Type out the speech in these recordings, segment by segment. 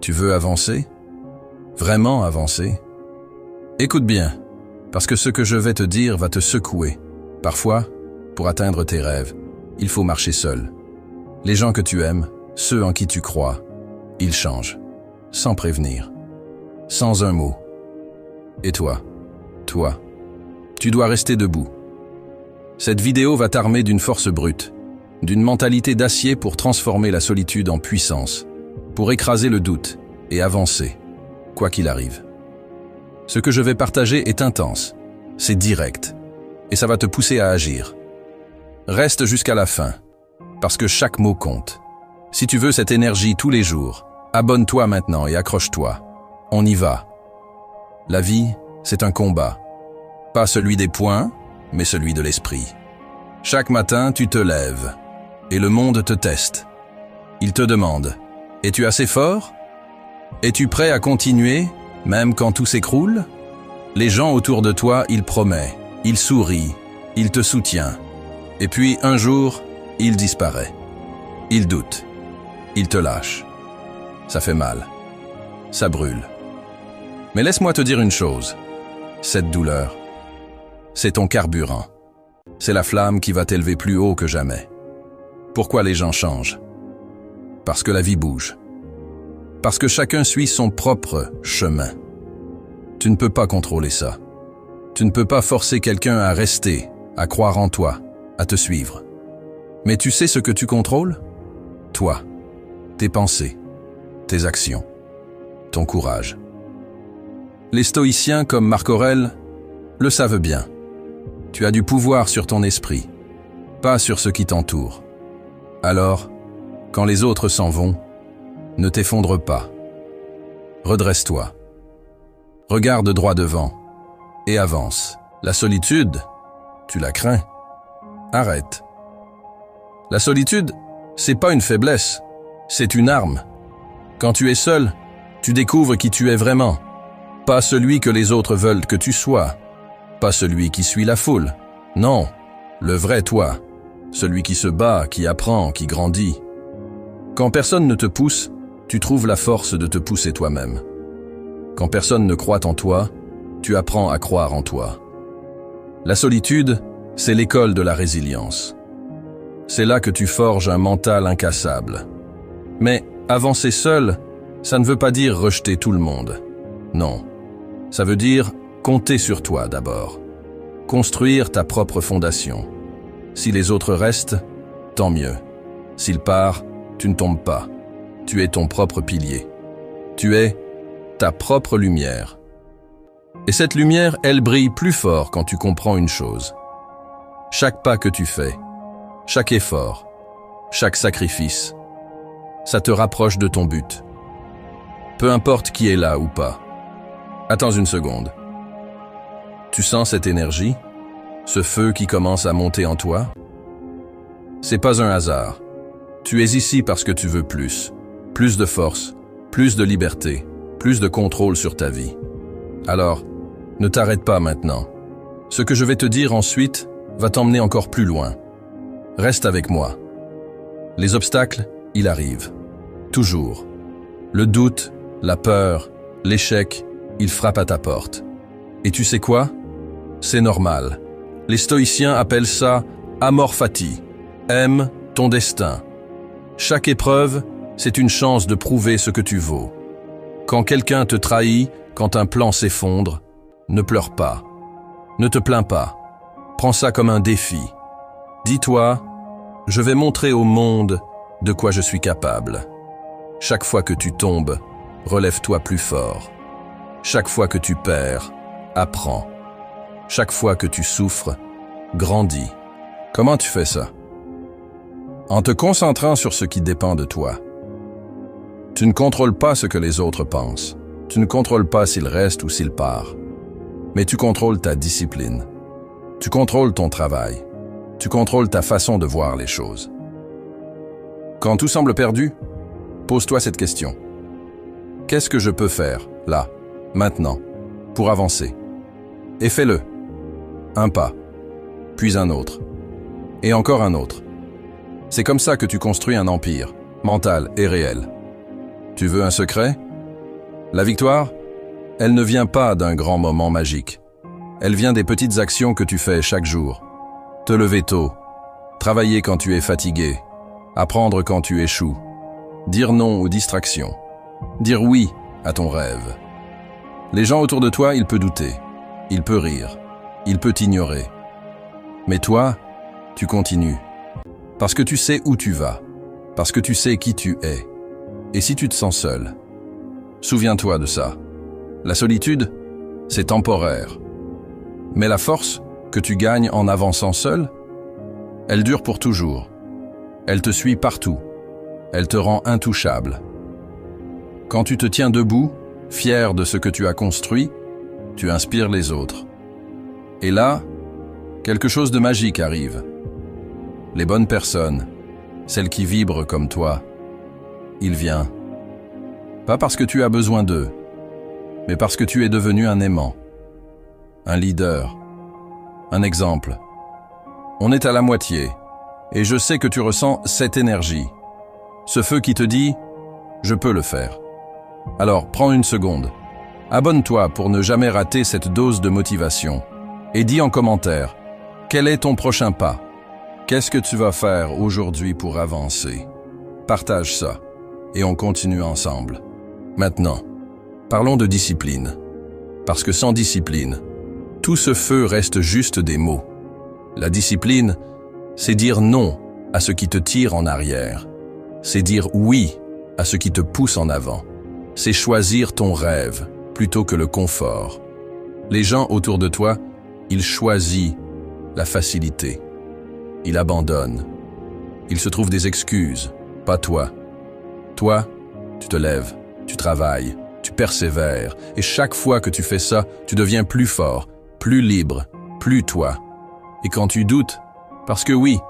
Tu veux avancer? Vraiment avancer? Écoute bien, parce que ce que je vais te dire va te secouer. Parfois, pour atteindre tes rêves, il faut marcher seul. Les gens que tu aimes, ceux en qui tu crois, ils changent, sans prévenir, sans un mot. Et toi, tu dois rester debout. Cette vidéo va t'armer d'une force brute, d'une mentalité d'acier pour transformer la solitude en puissance, pour écraser le doute et avancer, quoi qu'il arrive. Ce que je vais partager est intense, c'est direct, et ça va te pousser à agir. Reste jusqu'à la fin, parce que chaque mot compte. Si tu veux cette énergie tous les jours, abonne-toi maintenant et accroche-toi. On y va. La vie, c'est un combat. Pas celui des poings, mais celui de l'esprit. Chaque matin, tu te lèves, et le monde te teste. Il te demande, es-tu assez fort? Es-tu prêt à continuer, même quand tout s'écroule? Les gens autour de toi, ils promettent, ils sourient, ils te soutiennent. Et puis, un jour, il disparaît. Il doute. Il te lâche. Ça fait mal. Ça brûle. Mais laisse-moi te dire une chose. Cette douleur, c'est ton carburant. C'est la flamme qui va t'élever plus haut que jamais. Pourquoi les gens changent? Parce que la vie bouge. Parce que chacun suit son propre chemin. Tu ne peux pas contrôler ça. Tu ne peux pas forcer quelqu'un à rester, à croire en toi, à te suivre. Mais tu sais ce que tu contrôles? Toi, tes pensées, tes actions, ton courage. Les stoïciens comme Marc Aurèle le savent bien. Tu as du pouvoir sur ton esprit, pas sur ce qui t'entoure. Alors, quand les autres s'en vont, ne t'effondre pas. Redresse-toi. Regarde droit devant et avance. La solitude, tu la crains. Arrête. La solitude, c'est pas une faiblesse, c'est une arme. Quand tu es seul, tu découvres qui tu es vraiment. Pas celui que les autres veulent que tu sois. Pas celui qui suit la foule. Non, le vrai toi. Celui qui se bat, qui apprend, qui grandit. Quand personne ne te pousse, tu trouves la force de te pousser toi-même. Quand personne ne croit en toi, tu apprends à croire en toi. La solitude, c'est l'école de la résilience. C'est là que tu forges un mental incassable. Mais avancer seul, ça ne veut pas dire rejeter tout le monde. Non, ça veut dire compter sur toi d'abord. Construire ta propre fondation. Si les autres restent, tant mieux. S'ils partent, tu ne tombes pas. Tu es ton propre pilier. Tu es ta propre lumière. Et cette lumière, elle brille plus fort quand tu comprends une chose. Chaque pas que tu fais, chaque effort, chaque sacrifice, ça te rapproche de ton but. Peu importe qui est là ou pas. Attends une seconde. Tu sens cette énergie? Ce feu qui commence à monter en toi? C'est pas un hasard. Tu es ici parce que tu veux plus. Plus de force, plus de liberté, plus de contrôle sur ta vie. Alors, ne t'arrête pas maintenant. Ce que je vais te dire ensuite va t'emmener encore plus loin. Reste avec moi. Les obstacles, ils arrivent. Toujours. Le doute, la peur, l'échec, ils frappent à ta porte. Et tu sais quoi? C'est normal. Les stoïciens appellent ça amor fati. Aime ton destin. Chaque épreuve, c'est une chance de prouver ce que tu vaux. Quand quelqu'un te trahit, quand un plan s'effondre, ne pleure pas. Ne te plains pas. Prends ça comme un défi. Dis-toi, je vais montrer au monde de quoi je suis capable. Chaque fois que tu tombes, relève-toi plus fort. Chaque fois que tu perds, apprends. Chaque fois que tu souffres, grandis. Comment tu fais ça? En te concentrant sur ce qui dépend de toi. Tu ne contrôles pas ce que les autres pensent. Tu ne contrôles pas s'ils restent ou s'ils partent. Mais tu contrôles ta discipline. Tu contrôles ton travail. Tu contrôles ta façon de voir les choses. Quand tout semble perdu, pose-toi cette question. Qu'est-ce que je peux faire, là, maintenant, pour avancer? Et fais-le. Un pas, puis un autre, et encore un autre. C'est comme ça que tu construis un empire, mental et réel. Tu veux un secret? La victoire, elle ne vient pas d'un grand moment magique. Elle vient des petites actions que tu fais chaque jour. Te lever tôt, travailler quand tu es fatigué, apprendre quand tu échoues, dire non aux distractions, dire oui à ton rêve. Les gens autour de toi, ils peuvent douter, ils peuvent rire, ils peuvent t'ignorer. Mais toi, tu continues. Parce que tu sais où tu vas, parce que tu sais qui tu es. Et si tu te sens seul, souviens-toi de ça. La solitude, c'est temporaire. Mais la force que tu gagnes en avançant seul, elle dure pour toujours. Elle te suit partout. Elle te rend intouchable. Quand tu te tiens debout, fier de ce que tu as construit, tu inspires les autres. Et là, quelque chose de magique arrive. Les bonnes personnes, celles qui vibrent comme toi, il vient. Pas parce que tu as besoin d'eux, mais parce que tu es devenu un aimant, un leader, un exemple. On est à la moitié, et je sais que tu ressens cette énergie, ce feu qui te dit « je peux le faire ». Alors, prends une seconde, abonne-toi pour ne jamais rater cette dose de motivation, et dis en commentaire « quel est ton prochain pas ?» Qu'est-ce que tu vas faire aujourd'hui pour avancer? Partage ça, et on continue ensemble. Maintenant, parlons de discipline. Parce que sans discipline, tout ce feu reste juste des mots. La discipline, c'est dire non à ce qui te tire en arrière. C'est dire oui à ce qui te pousse en avant. C'est choisir ton rêve plutôt que le confort. Les gens autour de toi, ils choisissent la facilité. Ils abandonnent. Ils se trouvent des excuses, pas toi. Toi, tu te lèves, tu travailles, tu persévères, et chaque fois que tu fais ça, tu deviens plus fort, plus libre, plus toi. Et quand tu doutes, parce que oui,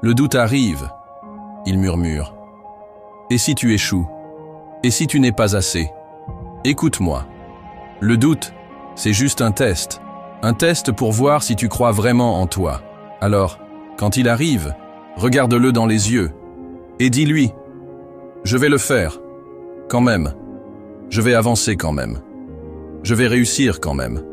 le doute arrive, il murmure. Et si tu échoues? Et si tu n'es pas assez? Écoute-moi. Le doute, c'est juste un test pour voir si tu crois vraiment en toi. Alors, quand il arrive, regarde-le dans les yeux et dis-lui « Je vais le faire, quand même. Je vais avancer quand même. Je vais réussir quand même. »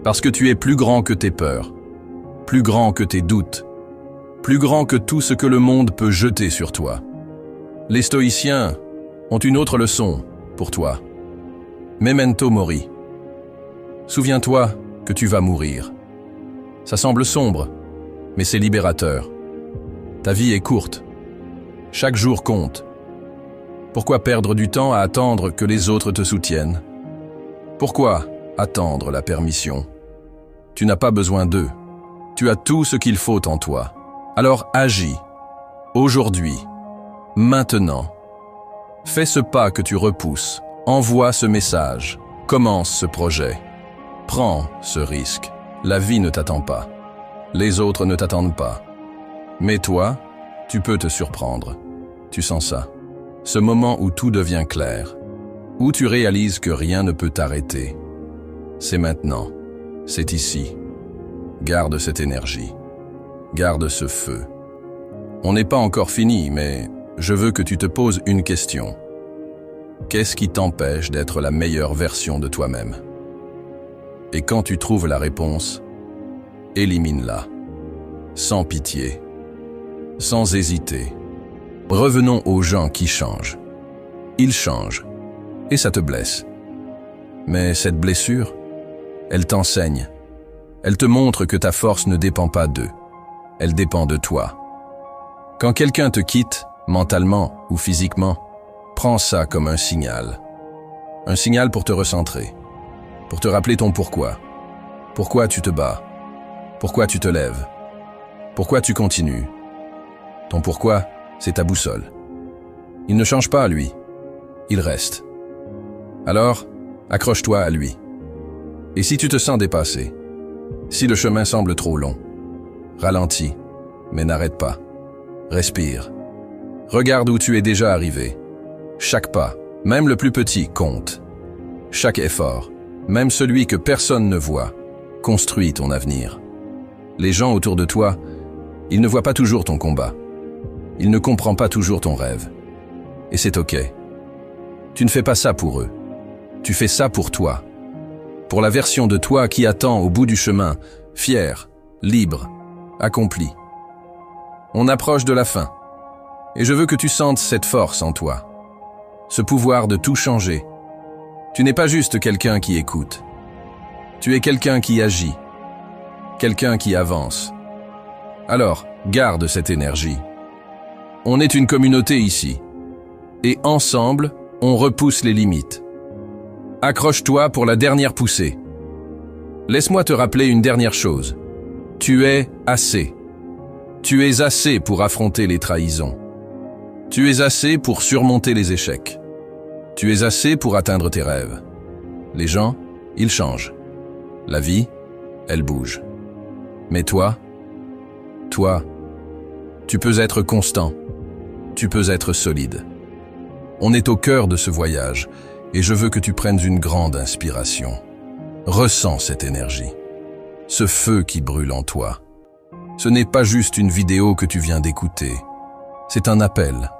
Parce que tu es plus grand que tes peurs, plus grand que tes doutes, plus grand que tout ce que le monde peut jeter sur toi. Les stoïciens ont une autre leçon pour toi. Memento mori. Souviens-toi que tu vas mourir. Ça semble sombre, mais c'est libérateur. Ta vie est courte. Chaque jour compte. Pourquoi perdre du temps à attendre que les autres te soutiennent? Pourquoi attendre la permission? Tu n'as pas besoin d'eux. Tu as tout ce qu'il faut en toi. Alors agis. Aujourd'hui. Maintenant. Fais ce pas que tu repousses. Envoie ce message. Commence ce projet. Prends ce risque. La vie ne t'attend pas. Les autres ne t'attendent pas. Mais toi, tu peux te surprendre. Tu sens ça. Ce moment où tout devient clair. Où tu réalises que rien ne peut t'arrêter. C'est maintenant. C'est ici. Garde cette énergie. Garde ce feu. On n'est pas encore fini, mais je veux que tu te poses une question. Qu'est-ce qui t'empêche d'être la meilleure version de toi-même? Et quand tu trouves la réponse, élimine-la. Sans pitié. Sans hésiter. Revenons aux gens qui changent. Ils changent. Et ça te blesse. Mais cette blessure, elle t'enseigne. Elle te montre que ta force ne dépend pas d'eux. Elle dépend de toi. Quand quelqu'un te quitte, mentalement ou physiquement, prends ça comme un signal. Un signal pour te recentrer. Pour te rappeler ton pourquoi. Pourquoi tu te bats. Pourquoi tu te lèves. Pourquoi tu continues. Ton pourquoi, c'est ta boussole. Il ne change pas, lui. Il reste. Alors, accroche-toi à lui. Et si tu te sens dépassé, si le chemin semble trop long, ralentis, mais n'arrête pas. Respire. Regarde où tu es déjà arrivé. Chaque pas, même le plus petit, compte. Chaque effort, même celui que personne ne voit, construit ton avenir. Les gens autour de toi, ils ne voient pas toujours ton combat. Ils ne comprennent pas toujours ton rêve. Et c'est ok. Tu ne fais pas ça pour eux. Tu fais ça pour toi. Pour la version de toi qui attend au bout du chemin, fière, libre, accomplie. On approche de la fin. Et je veux que tu sentes cette force en toi. Ce pouvoir de tout changer. Tu n'es pas juste quelqu'un qui écoute. Tu es quelqu'un qui agit. Quelqu'un qui avance. Alors, garde cette énergie. On est une communauté ici. Et ensemble, on repousse les limites. Accroche-toi pour la dernière poussée. Laisse-moi te rappeler une dernière chose. Tu es assez. Tu es assez pour affronter les trahisons. Tu es assez pour surmonter les échecs. Tu es assez pour atteindre tes rêves. Les gens, ils changent. La vie, elle bouge. Mais toi, tu peux être constant. Tu peux être solide. On est au cœur de ce voyage et je veux que tu prennes une grande inspiration. Ressens cette énergie, ce feu qui brûle en toi. Ce n'est pas juste une vidéo que tu viens d'écouter. C'est un appel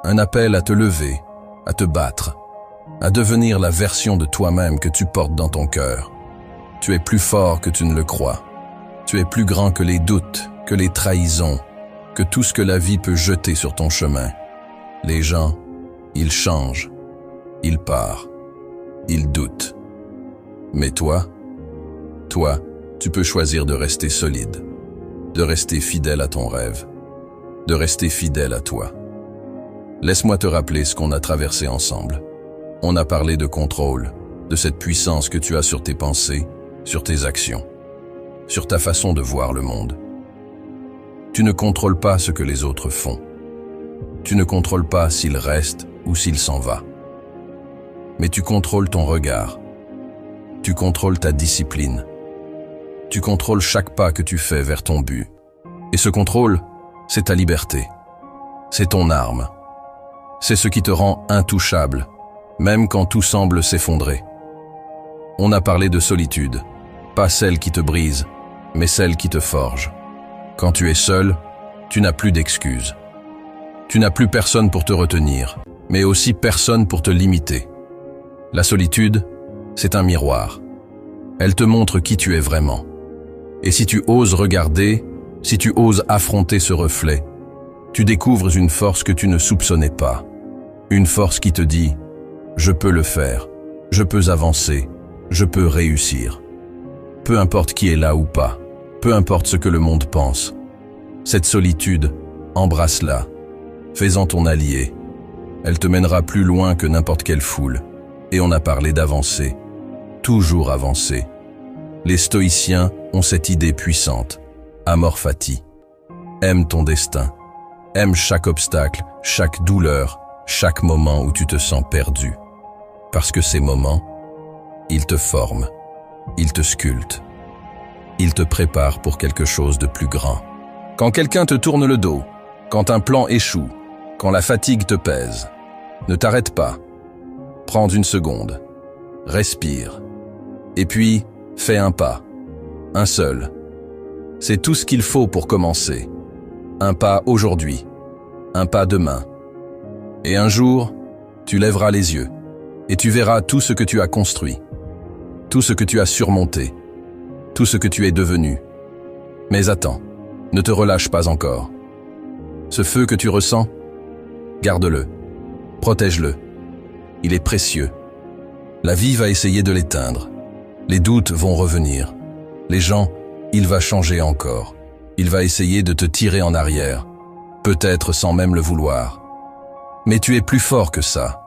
à te lever, à te battre, à devenir la version de toi-même que tu portes dans ton cœur. Tu es plus fort que tu ne le crois. Tu es plus grand que les doutes, que les trahisons, que tout ce que la vie peut jeter sur ton chemin. Les gens, ils changent, ils partent, ils doutent. Mais toi, tu peux choisir de rester solide, de rester fidèle à ton rêve, de rester fidèle à toi. Laisse-moi te rappeler ce qu'on a traversé ensemble. On a parlé de contrôle, de cette puissance que tu as sur tes pensées, sur tes actions, sur ta façon de voir le monde. Tu ne contrôles pas ce que les autres font. Tu ne contrôles pas s'il reste ou s'il s'en va. Mais tu contrôles ton regard. Tu contrôles ta discipline. Tu contrôles chaque pas que tu fais vers ton but. Et ce contrôle, c'est ta liberté. C'est ton arme. C'est ce qui te rend intouchable, même quand tout semble s'effondrer. On a parlé de solitude, pas celle qui te brise, mais celle qui te forge. Quand tu es seul, tu n'as plus d'excuses. Tu n'as plus personne pour te retenir, mais aussi personne pour te limiter. La solitude, c'est un miroir. Elle te montre qui tu es vraiment. Et si tu oses regarder, si tu oses affronter ce reflet, tu découvres une force que tu ne soupçonnais pas. Une force qui te dit « Je peux le faire, je peux avancer, je peux réussir ». Peu importe qui est là ou pas, peu importe ce que le monde pense. Cette solitude, embrasse-la, fais-en ton allié. Elle te mènera plus loin que n'importe quelle foule. Et on a parlé d'avancer, toujours avancer. Les stoïciens ont cette idée puissante, amor fati. Aime ton destin, aime chaque obstacle, chaque douleur, chaque moment où tu te sens perdu. Parce que ces moments, ils te forment, ils te sculptent, ils te préparent pour quelque chose de plus grand. Quand quelqu'un te tourne le dos, quand un plan échoue, quand la fatigue te pèse, ne t'arrête pas. Prends une seconde, respire, et puis fais un pas, un seul. C'est tout ce qu'il faut pour commencer. Un pas aujourd'hui, un pas demain. Et un jour, tu lèveras les yeux et tu verras tout ce que tu as construit, tout ce que tu as surmonté, tout ce que tu es devenu. Mais attends, ne te relâche pas encore. Ce feu que tu ressens, garde-le, protège-le. Il est précieux. La vie va essayer de l'éteindre. Les doutes vont revenir. Les gens, il va changer encore. Il va essayer de te tirer en arrière, peut-être sans même le vouloir. Mais tu es plus fort que ça.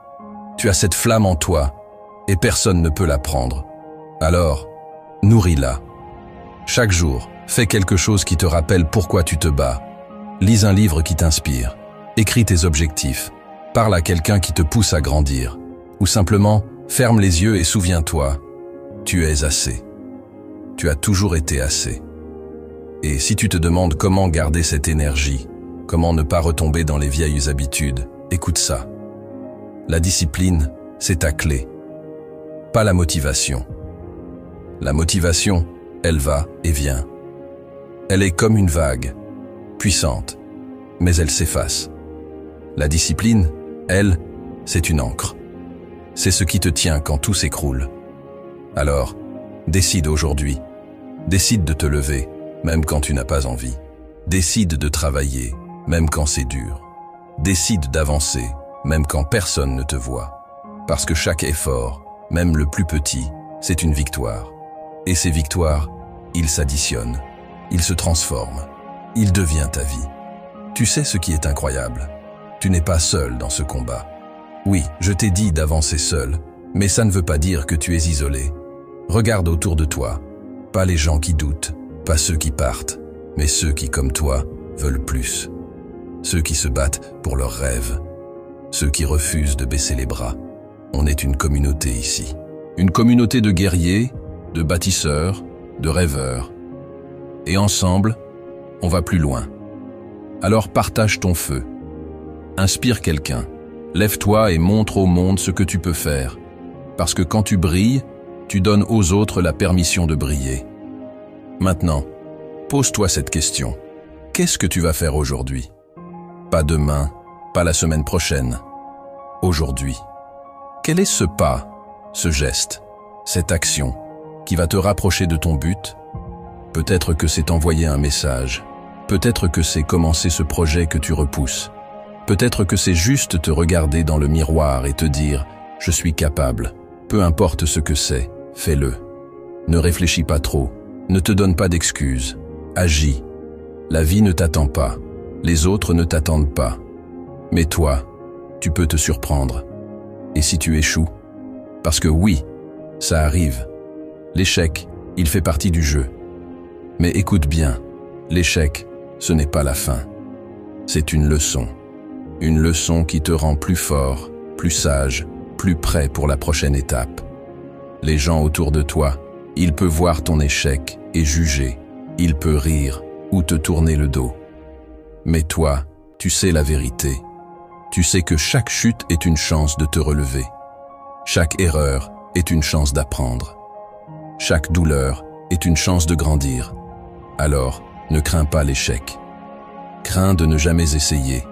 Tu as cette flamme en toi et personne ne peut la prendre. Alors, nourris-la. Chaque jour, fais quelque chose qui te rappelle pourquoi tu te bats. Lis un livre qui t'inspire. Écris tes objectifs. Parle à quelqu'un qui te pousse à grandir. Ou simplement, ferme les yeux et souviens-toi, tu es assez. Tu as toujours été assez. Et si tu te demandes comment garder cette énergie, comment ne pas retomber dans les vieilles habitudes, écoute ça. La discipline, c'est ta clé. Pas la motivation. La motivation, elle va et vient. Elle est comme une vague, puissante, mais elle s'efface. La discipline, elle, c'est une encre. c'est ce qui te tient quand tout s'écroule. Alors, décide aujourd'hui. Décide de te lever, même quand tu n'as pas envie. Décide de travailler, même quand c'est dur. Décide d'avancer, même quand personne ne te voit. Parce que chaque effort, même le plus petit, c'est une victoire. Et ces victoires, ils s'additionnent, ils se transforment, ils deviennent ta vie. Tu sais ce qui est incroyable? Tu n'es pas seul dans ce combat. Oui, je t'ai dit d'avancer seul, mais ça ne veut pas dire que tu es isolé. Regarde autour de toi, pas les gens qui doutent, pas ceux qui partent, mais ceux qui, comme toi, veulent plus. Ceux qui se battent pour leurs rêves, ceux qui refusent de baisser les bras. On est une communauté ici. Une communauté de guerriers, de bâtisseurs, de rêveurs. Et ensemble, on va plus loin. Alors partage ton feu. Inspire quelqu'un. Lève-toi et montre au monde ce que tu peux faire. Parce que quand tu brilles, tu donnes aux autres la permission de briller. Maintenant, pose-toi cette question. Qu'est-ce que tu vas faire aujourd'hui? Pas demain, pas la semaine prochaine. Aujourd'hui. Quel est ce pas, ce geste, cette action qui va te rapprocher de ton but? Peut-être que c'est envoyer un message. Peut-être que c'est commencer ce projet que tu repousses. Peut-être que c'est juste te regarder dans le miroir et te dire « Je suis capable ». Peu importe ce que c'est, fais-le. Ne réfléchis pas trop, ne te donne pas d'excuses. Agis. La vie ne t'attend pas, les autres ne t'attendent pas. Mais toi, tu peux te surprendre. Et si tu échoues? Parce que oui, ça arrive. L'échec, il fait partie du jeu. Mais écoute bien, l'échec, ce n'est pas la fin. C'est une leçon. Une leçon qui te rend plus fort, plus sage, plus prêt pour la prochaine étape. Les gens autour de toi, ils peuvent voir ton échec et juger. Ils peuvent rire ou te tourner le dos. Mais toi, tu sais la vérité. Tu sais que chaque chute est une chance de te relever. Chaque erreur est une chance d'apprendre. Chaque douleur est une chance de grandir. Alors, ne crains pas l'échec. Crains de ne jamais essayer.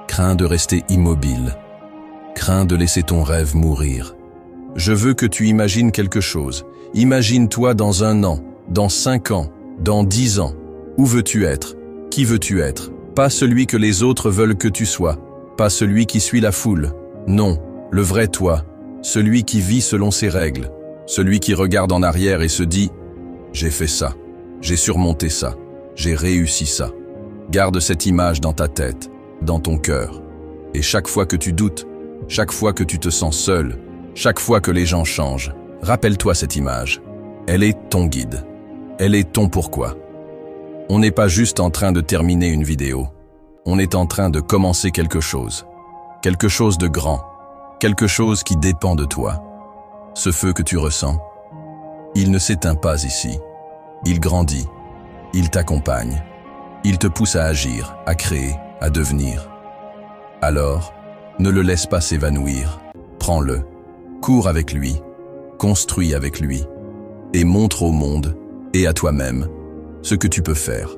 Crains de rester immobile. Crains de laisser ton rêve mourir. Je veux que tu imagines quelque chose. Imagine-toi dans 1 an, dans 5 ans, dans 10 ans. Où veux-tu être? Qui veux-tu être? Pas celui que les autres veulent que tu sois. Pas celui qui suit la foule. Non, le vrai toi. Celui qui vit selon ses règles. Celui qui regarde en arrière et se dit « J'ai fait ça. J'ai surmonté ça. J'ai réussi ça. » Garde cette image dans ta tête, dans ton cœur. Et chaque fois que tu doutes, chaque fois que tu te sens seul, chaque fois que les gens changent, rappelle-toi cette image. Elle est ton guide. Elle est ton pourquoi. On n'est pas juste en train de terminer une vidéo. On est en train de commencer quelque chose. Quelque chose de grand. Quelque chose qui dépend de toi. Ce feu que tu ressens, il ne s'éteint pas ici. Il grandit. Il t'accompagne. Il te pousse à agir, à créer, à devenir. Alors, ne le laisse pas s'évanouir. Prends-le. Cours avec lui. Construis avec lui. Et montre au monde, et à toi-même, ce que tu peux faire.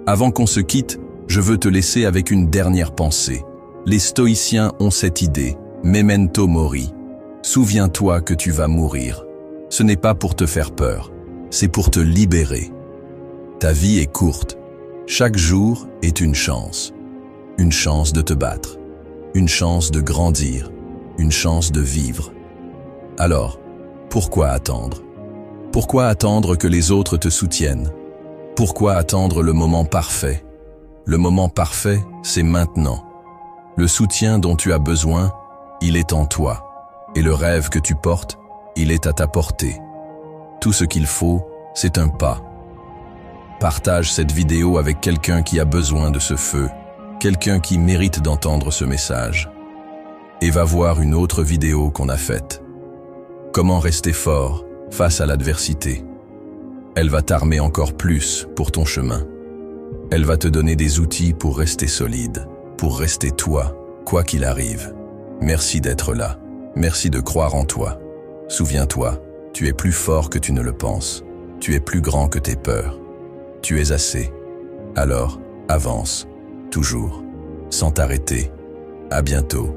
Avant qu'on se quitte, je veux te laisser avec une dernière pensée. Les stoïciens ont cette idée, memento mori. Souviens-toi que tu vas mourir. Ce n'est pas pour te faire peur, c'est pour te libérer. Ta vie est courte. Chaque jour est une chance. Une chance de te battre. Une chance de grandir. Une chance de vivre. Alors, pourquoi attendre? Pourquoi attendre que les autres te soutiennent? Pourquoi attendre le moment parfait? Le moment parfait, c'est maintenant. Le soutien dont tu as besoin, il est en toi. Et le rêve que tu portes, il est à ta portée. Tout ce qu'il faut, c'est un pas. Partage cette vidéo avec quelqu'un qui a besoin de ce feu, quelqu'un qui mérite d'entendre ce message. Et va voir une autre vidéo qu'on a faite. Comment rester fort face à l'adversité. Elle va t'armer encore plus pour ton chemin. Elle va te donner des outils pour rester solide, pour rester toi, quoi qu'il arrive. Merci d'être là. Merci de croire en toi. Souviens-toi, tu es plus fort que tu ne le penses. Tu es plus grand que tes peurs. Tu es assez. Alors, avance, toujours, sans t'arrêter. À bientôt.